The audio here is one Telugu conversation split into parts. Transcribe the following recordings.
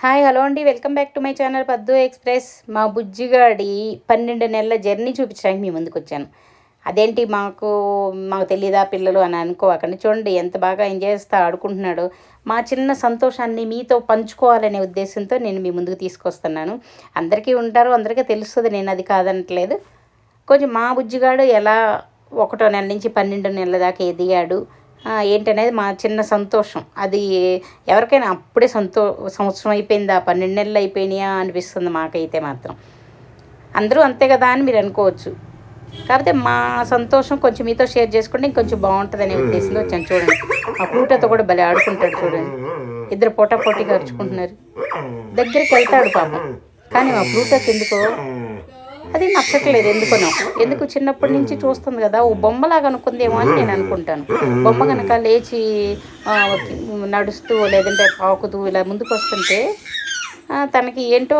హాయ్ హలో అండి, welcome back to my channel పద్దు ఎక్స్ప్రెస్. మా బుజ్జిగాడి 12 నెలల జర్నీ చూపించడానికి మీ ముందుకు వచ్చాను. అదేంటి మాకు తెలియదా పిల్లలు అని అనుకోకండి. చూడండి ఎంత బాగా ఎంజాయ్ చేస్తూ ఆడుకుంటున్నాడు. మా చిన్న సంతోషాన్ని మీతో పంచుకోవాలనే ఉద్దేశంతో నేను మీ ముందుకు తీసుకొస్తున్నాను. అందరికీ ఉంటారు, అందరికీ తెలుస్తుంది, నేను అది కాదనట్లేదు. కొంచెం మా బుజ్జిగాడు ఎలా 1వ నెల నుంచి 12 నెలల దాకా ఎదిగాడు ఏంటనేది మా చిన్న సంతోషం. అది ఎవరికైనా అప్పుడే సంవత్సరం అయిపోయిందా, 12 నెలలు అయిపోయినాయా అనిపిస్తుంది మాకైతే మాత్రం. అందరూ అంతే కదా అని మీరు అనుకోవచ్చు. కాకపోతే మా సంతోషం కొంచెం మీతో షేర్ చేసుకుంటే ఇంకొంచెం బాగుంటుందనే ఉద్దేశంలో వచ్చాను. చూడండి ఆ ఫ్లూటతో కూడా భలే ఆడుకుంటాడు. చూడండి ఇద్దరు పోటాపోటీగా అరుచుకుంటున్నారు. దగ్గరికి వెళ్తాడు పాపం, కానీ మా ఫ్లూటకి ఎందుకో అది నచ్చట్లేదు. ఎందుకు చిన్నప్పటి నుంచి చూస్తుంది కదా, ఓ బొమ్మలాగా అనుకుందేమో అని నేను అనుకుంటాను. బొమ్మ కనుక లేచి నడుస్తూ లేదంటే పాకుతూ ఇలా ముందుకు వస్తుంటే తనకి ఏంటో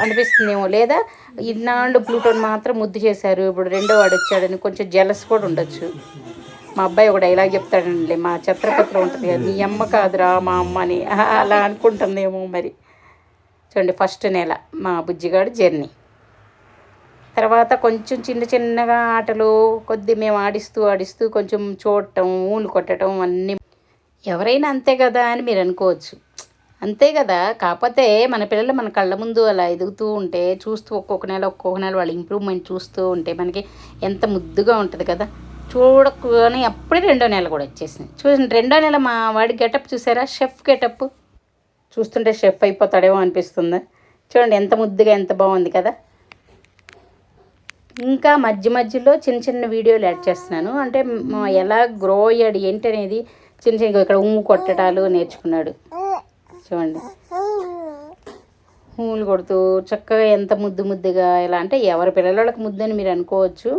అనిపిస్తుందేమో. లేదా ఇన్నాళ్ళు ప్లూటోని మాత్రం ముద్దు చేశారు, ఇప్పుడు రెండో వాడు వచ్చాడని కొంచెం జెలస్ కూడా ఉండొచ్చు. మా అబ్బాయి ఒక డైలాగ్ చెప్తాడండి, మా ఛత్రపత్రం ఉంటుంది కదా, నీ అమ్మ కాదురా మా అమ్మ అని, అలా అనుకుంటుందేమో మరి. చూడండి ఫస్ట్ నెల మా బుజ్జిగాడు జర్నీ. తర్వాత కొంచెం చిన్నగా ఆటలు మేము ఆడిస్తూ కొంచెం చూడటం, ఊళ్ళు కొట్టడం అన్నీ ఎవరైనా అంతే కదా అని మీరు అనుకోవచ్చు. అంతే కదా, కాకపోతే మన పిల్లలు మన కళ్ళ ముందు అలా ఎదుగుతూ ఉంటే చూస్తూ ఒక్కొక్క నెల వాళ్ళ ఇంప్రూవ్మెంట్ చూస్తూ ఉంటే మనకి ఎంత ముద్దుగా ఉంటుంది కదా. చూడకొని అప్పుడే 2వ నెల కూడా వచ్చేసింది. చూడండి 2వ నెల మా వాడి గెటప్ చూసారా, షెఫ్ గెటప్. చూస్తుంటే షెఫ్ అయిపోతాడేమో అనిపిస్తుంది. చూడండి ఎంత ముద్దుగా ఎంత బాగుంది కదా. ఇంకా మధ్యలో చిన్న వీడియోలు యాడ్ చేస్తున్నాను. అంటే ఎలా గ్రో అయ్యాడు ఏంటి అనేది చిన్న ఇక్కడ ఉమ్ము కొట్టడాలు నేర్చుకున్నాడు. చూడండి ఊళ్ళు కొడుతూ చక్కగా ఎంత ముద్దుగా ఎలా అంటే ఎవరి పిల్లలకి ముద్దు అని మీరు అనుకోవచ్చు.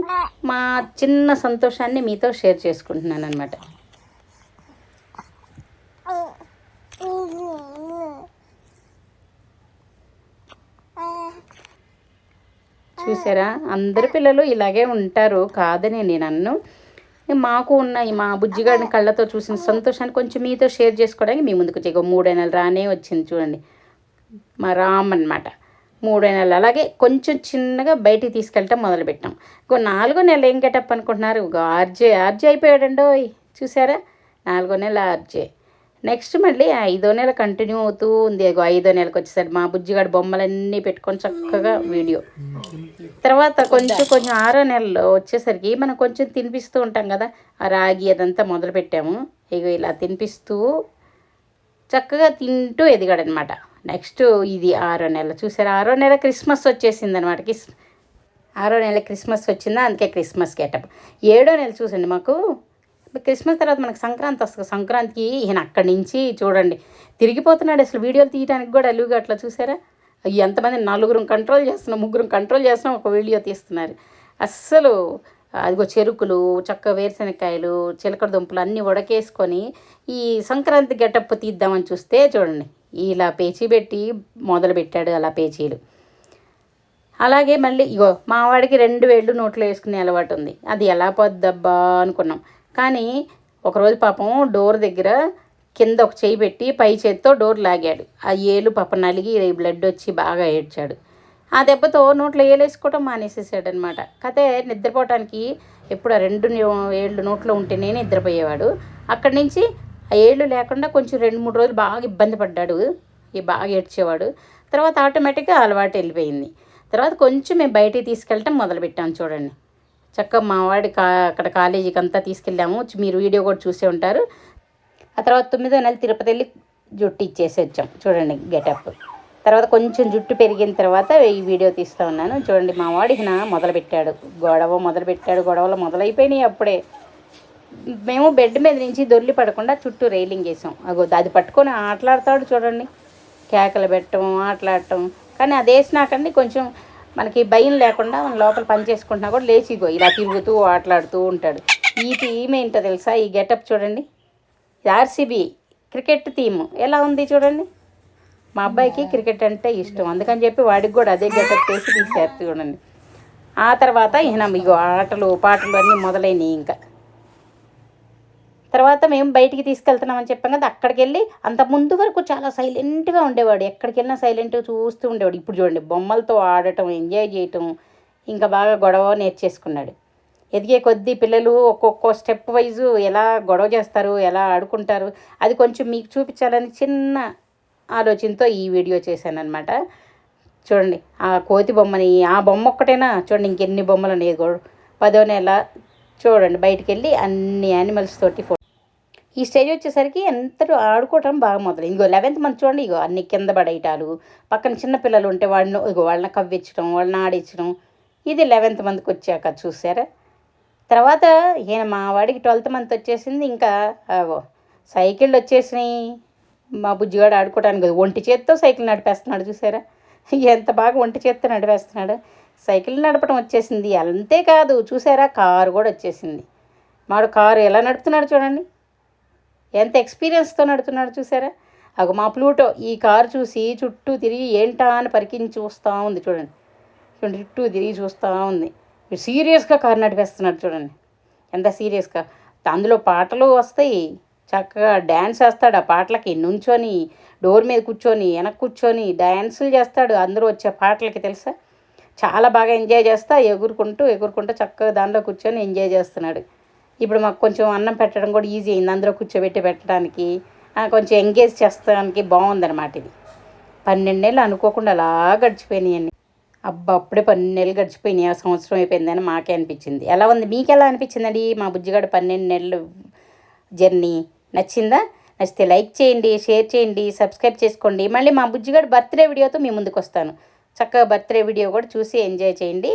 మా చిన్న సంతోషాన్ని మీతో షేర్ చేసుకుంటున్నాను అనమాట. చూసారా, అందరి పిల్లలు ఇలాగే ఉంటారు కాదని నేను అన్ను. మాకు ఉన్న మా బుజ్జిగాడిని కళ్ళతో చూసిన సంతోషాన్ని కొంచెం మీతో షేర్ చేసుకోవడానికి మీ ముందుకు వచ్చి 3వ నెల రానే వచ్చింది. చూడండి మా రామ్ అనమాట. 3వ నెల అలాగే కొంచెం చిన్నగా బయటికి తీసుకెళ్ళటం మొదలుపెట్టాం. 4వ నెల ఏం గెటప్ అనుకుంటున్నారు, ఆర్జే అయిపోయాడండో. చూసారా 4వ నెల ఆర్జే. నెక్స్ట్ మళ్ళీ 5వ నెల కంటిన్యూ అవుతూ ఉంది. 5వ నెలకు వచ్చేసరికి మా బుజ్జిగాడు బొమ్మలన్నీ పెట్టుకొని చక్కగా వీడియో. తర్వాత కొంచెం 6వ నెలలో వచ్చేసరికి మనం కొంచెం తినిపిస్తూ ఉంటాం కదా, ఆ రాగి అదంతా మొదలు పెట్టాము. ఇలా తినిపిస్తూ చక్కగా తింటూ ఎదిగాడనమాట. నెక్స్ట్ ఇది 6వ నెల. చూసారా 6వ నెల క్రిస్మస్ వచ్చేసింది అనమాట. 6వ నెల క్రిస్మస్ వచ్చిందా, అందుకే క్రిస్మస్ గెటప్. 7వ నెల చూసండి మాకు క్రిస్మస్ తర్వాత మనకు సంక్రాంతి వస్తుంది. సంక్రాంతికి ఈయన అక్కడి నుంచి చూడండి తిరిగిపోతున్నాడు. అసలు వీడియోలు తీయడానికి కూడా అలుగుగా అట్లా. చూసారా ఎంతమంది 4 కంట్రోల్ చేస్తున్నాం, 3 కంట్రోల్ చేస్తున్నాం, ఒక వీడియో తీస్తున్నారు. అస్సలు అదిగో చెరుకులు, చక్క వేరుశనక్కాయలు, చిలకడ దుంపలు అన్నీ ఉడకేసుకొని ఈ సంక్రాంతి గెటప్ తీద్దామని చూస్తే చూడండి ఇలా పేచీ పెట్టి మొదలుపెట్టాడు. అలా పేచీలు. అలాగే మళ్ళీ మా వాడికి 2 వేళ్ళు నోట్లో వేసుకునే అలవాటు ఉంది. అది ఎలా పోద్దబ్బా అనుకున్నాం. కానీ ఒకరోజు పాపం డోర్ దగ్గర కింద ఒక చేయి పెట్టి పై చేతితో డోర్ లాగాడు. ఆ ఏలు పాప నలిగి బ్లడ్ వచ్చి బాగా ఏడ్చాడు. ఆ దెబ్బతో నోట్లో ఏలేసుకోవటం మానేసేసాడు అనమాట. కథే నిద్రపోవటానికి ఎప్పుడు ఆ 2 ఏళ్ళు నోట్లో ఉంటేనే నిద్రపోయేవాడు. అక్కడి నుంచి ఆ ఏళ్ళు లేకుండా కొంచెం 2-3 రోజులు బాగా ఇబ్బంది పడ్డాడు, బాగా ఏడ్చేవాడు. తర్వాత ఆటోమేటిక్గా అలవాటు వెళ్ళిపోయింది. తర్వాత కొంచెం మేము బయటికి తీసుకెళ్ళటం మొదలుపెట్టాము. చూడండి చక్కగా మా వాడి అక్కడ కాలేజీకి అంతా తీసుకెళ్ళాము. మీరు వీడియో కూడా చూసే ఉంటారు. ఆ తర్వాత 9వ నెల తిరుపతి వెళ్ళి జుట్టు ఇచ్చేసి వచ్చాం. చూడండి గెటప్. తర్వాత కొంచెం జుట్టు పెరిగిన తర్వాత ఈ వీడియో తీస్తూ ఉన్నాను. చూడండి మా వాడికి మొదలుపెట్టాడు గొడవలు మొదలైపోయినాయి అప్పుడే. మేము బెడ్ మీద నుంచి దొర్లి పడకుండా చుట్టూ రైలింగ్ వేసాం. అది పట్టుకొని ఆటలాడతాడు. చూడండి కేకలు పెట్టడం, ఆటలాడటం. కానీ అది వేసినాకండి కొంచెం మనకి భయం లేకుండా మన లోపల పని చేసుకుంటున్నా కూడా లేచిగో ఇలా తిరుగుతూ ఆటలాడుతూ ఉంటాడు. ఈ థీమ్ ఏంటో తెలుసా, ఈ గెటప్ చూడండి. ఆర్సీబీ క్రికెట్ థీమ్ ఎలా ఉంది చూడండి. మా అబ్బాయికి క్రికెట్ అంటే ఇష్టం, అందుకని చెప్పి వాడికి కూడా అదే గెటప్ వేసి తీసారు. చూడండి ఆ తర్వాత ఆటలు పాటలు అన్నీ మొదలైనవి. ఇంకా తర్వాత మేము బయటికి తీసుకెళ్తున్నామని చెప్పాం కదా, అక్కడికి వెళ్ళి అంత ముందు వరకు చాలా సైలెంట్గా ఉండేవాడు. ఎక్కడికి వెళ్ళినా సైలెంట్గా చూస్తూ ఉండేవాడు. ఇప్పుడు చూడండి బొమ్మలతో ఆడటం, ఎంజాయ్ చేయటం, ఇంకా బాగా గొడవ నేర్చేసుకున్నాడు. ఎదిగే కొద్దీ పిల్లలు ఒక్కొక్క స్టెప్ వైజు ఎలా గొడవ చేస్తారు, ఎలా ఆడుకుంటారు, అది కొంచెం మీకు చూపించాలని చిన్న ఆలోచనతో ఈ వీడియో చేశాను అనమాట. చూడండి ఆ కోతి బొమ్మని, ఆ బొమ్మ ఒక్కటేనా చూడండి, ఇంకెన్ని బొమ్మలు ఉన్నాయి. 10వ నెల చూడండి బయటికి వెళ్ళి అన్ని యానిమల్స్ తోటి ఈ స్టేజ్ వచ్చేసరికి ఎంత ఆడుకోవటం బాగా మొదలు. ఇగో 11th మంత్ చూడండి, ఇగో అన్ని కింద పడేయటాలు, పక్కన చిన్న పిల్లలు ఉంటే వాళ్ళని కవ్వించడం, వాళ్ళని ఆడించడం. ఇది 11th మంత్కి వచ్చాక చూసారా. తర్వాత ఈయన మా వాడికి 12th మంత్ వచ్చేసింది. ఇంకా సైకిళ్ళు వచ్చేసినాయి. మా బుజ్జిగాడు ఆడుకోవడానికి ఒంటి చేత్తో సైకిల్ నడిపేస్తున్నాడు చూసారా, ఎంత బాగా ఒంటి చేత్తో నడిపేస్తున్నాడు. సైకిల్ నడపడం వచ్చేసింది. అంతేకాదు చూసారా, కారు కూడా వచ్చేసింది. మాడు కారు ఎలా నడుపుతున్నాడు చూడండి, ఎంత ఎక్స్పీరియన్స్తో నడుపుతున్నాడు చూసారా. మా ప్లూటో ఈ కారు చూసి చుట్టూ తిరిగి ఏంటా అని పరికించి చూస్తూ ఉంది చూడండి. చుట్టూ తిరిగి చూస్తూ ఉంది. సీరియస్గా కారు నడిపేస్తున్నాడు చూడండి, ఎంత సీరియస్గా. అందులో పాటలు వస్తాయి, చక్కగా డ్యాన్స్ వేస్తాడు. ఆ పాటలకి నుంచొని డోర్ మీద కూర్చొని వెనక్కి కూర్చొని డ్యాన్సులు చేస్తాడు అందరూ వచ్చే పాటలకి తెలుసా. చాలా బాగా ఎంజాయ్ చేస్తా ఎగురుకుంటూ చక్కగా దానిలో కూర్చొని ఎంజాయ్ చేస్తున్నాడు. ఇప్పుడు మాకు కొంచెం అన్నం పెట్టడం కూడా ఈజీ అయింది, అందులో కూర్చోబెట్టి పెట్టడానికి, కొంచెం ఎంగేజ్ చేస్తానికి బాగుందన్నమాట. ఇది 12 నెలలు అనుకోకుండా అలా గడిచిపోయినాయి. అప్పుడే 12 నెలలు గడిచిపోయినాయి, ఆ సంవత్సరం అయిపోయిందని మాకే అనిపించింది. ఎలా ఉంది, మీకు ఎలా అనిపించిందండి మా బుజ్జిగాడు 12 నెలలు జర్నీ? నచ్చిందా? నచ్చితే లైక్ చేయండి, షేర్ చేయండి, సబ్స్క్రైబ్ చేసుకోండి. మళ్ళీ మా బుజ్జిగాడు బర్త్డే వీడియోతో మీ ముందుకు వస్తాను. చక్కగా బర్త్డే వీడియో కూడా చూసి ఎంజాయ్ చేయండి.